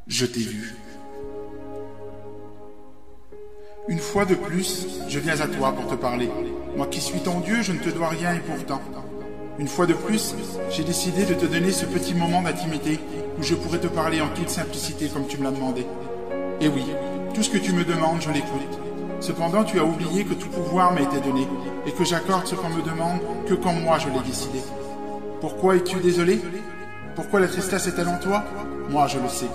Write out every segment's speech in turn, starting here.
Je t'ai vu. Une fois de plus, je viens à toi pour te parler. Moi qui suis ton Dieu, je ne te dois rien et pourtant. Une fois de plus, j'ai décidé de te donner ce petit moment d'intimité où je pourrais te parler en toute simplicité comme tu me l'as demandé. Et oui, tout ce que tu me demandes, je l'écoute. Cependant, tu as oublié que tout pouvoir m'a été donné et que j'accorde ce qu'on me demande que quand moi je l'ai décidé. Pourquoi es-tu désolé? Pourquoi la tristesse est-elle en toi? Moi, je le sais.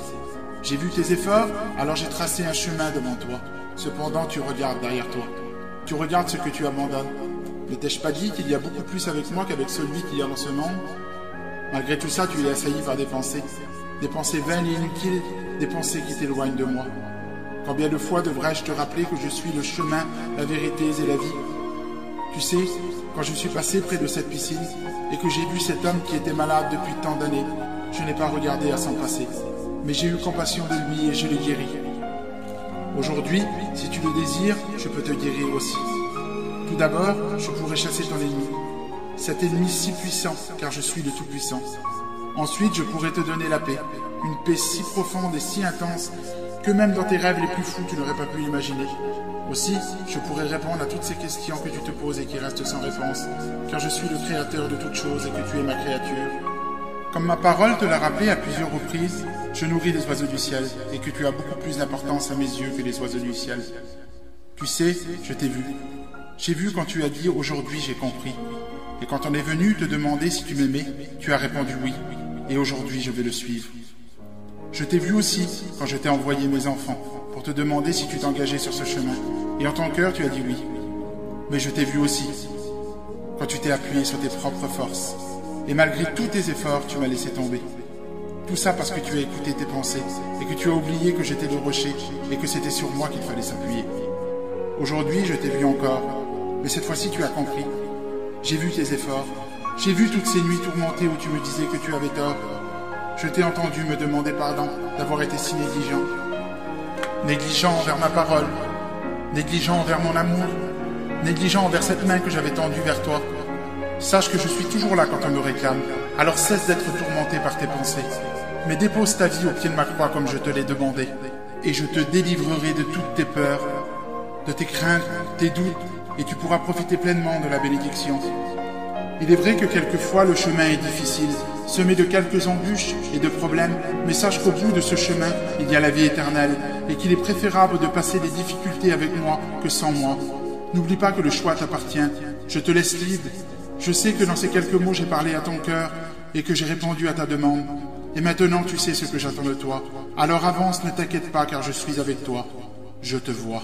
J'ai vu tes efforts, alors j'ai tracé un chemin devant toi. Cependant, tu regardes derrière toi. Tu regardes ce que tu abandonnes. Ne t'ai-je pas dit qu'il y a beaucoup plus avec moi qu'avec celui qui est dans ce monde? Malgré tout ça, tu es assailli par des pensées vaines et inutiles, des pensées qui t'éloignent de moi. Combien de fois devrais-je te rappeler que je suis le chemin, la vérité et la vie? Tu sais, quand je suis passé près de cette piscine et que j'ai vu cet homme qui était malade depuis tant d'années, je n'ai pas regardé à s'en passer, mais j'ai eu compassion de lui et je l'ai guéri. Aujourd'hui, si tu le désires, je peux te guérir aussi. Tout d'abord, je pourrais chasser ton ennemi. Cet ennemi si puissant, car je suis le Tout-Puissant. Ensuite, je pourrais te donner la paix. Une paix si profonde et si intense que même dans tes rêves les plus fous, tu n'aurais pas pu l'imaginer. Aussi, je pourrais répondre à toutes ces questions que tu te poses et qui restent sans réponse, car je suis le créateur de toutes choses et que tu es ma créature. Comme ma parole te l'a rappelé à plusieurs reprises, je nourris les oiseaux du ciel et que tu as beaucoup plus d'importance à mes yeux que les oiseaux du ciel. Tu sais, je t'ai vu. J'ai vu quand tu as dit « aujourd'hui j'ai compris ». Et quand on est venu te demander si tu m'aimais, tu as répondu oui. Et aujourd'hui je vais le suivre. Je t'ai vu aussi quand je t'ai envoyé mes enfants pour te demander si tu t'engageais sur ce chemin. Et en ton cœur tu as dit oui. Mais je t'ai vu aussi quand tu t'es appuyé sur tes propres forces. Et malgré tous tes efforts, tu m'as laissé tomber. Tout ça parce que tu as écouté tes pensées et que tu as oublié que j'étais le rocher et que c'était sur moi qu'il fallait s'appuyer. Aujourd'hui, je t'ai vu encore, mais cette fois-ci tu as compris. J'ai vu tes efforts, j'ai vu toutes ces nuits tourmentées où tu me disais que tu avais tort. Je t'ai entendu me demander pardon d'avoir été si négligent. Négligent envers ma parole, négligent envers mon amour, négligent envers cette main que j'avais tendue vers toi. Sache que je suis toujours là quand on me réclame, alors cesse d'être tourmenté par tes pensées. Mais dépose ta vie au pied de ma croix comme je te l'ai demandé, et je te délivrerai de toutes tes peurs, de tes craintes, tes doutes, et tu pourras profiter pleinement de la bénédiction. Il est vrai que quelquefois le chemin est difficile, semé de quelques embûches et de problèmes, mais sache qu'au bout de ce chemin, il y a la vie éternelle, et qu'il est préférable de passer des difficultés avec moi que sans moi. N'oublie pas que le choix t'appartient, je te laisse libre. Je sais que dans ces quelques mots j'ai parlé à ton cœur, et que j'ai répondu à ta demande. Et maintenant tu sais ce que j'attends de toi. Alors avance, ne t'inquiète pas, car je suis avec toi. Je te vois.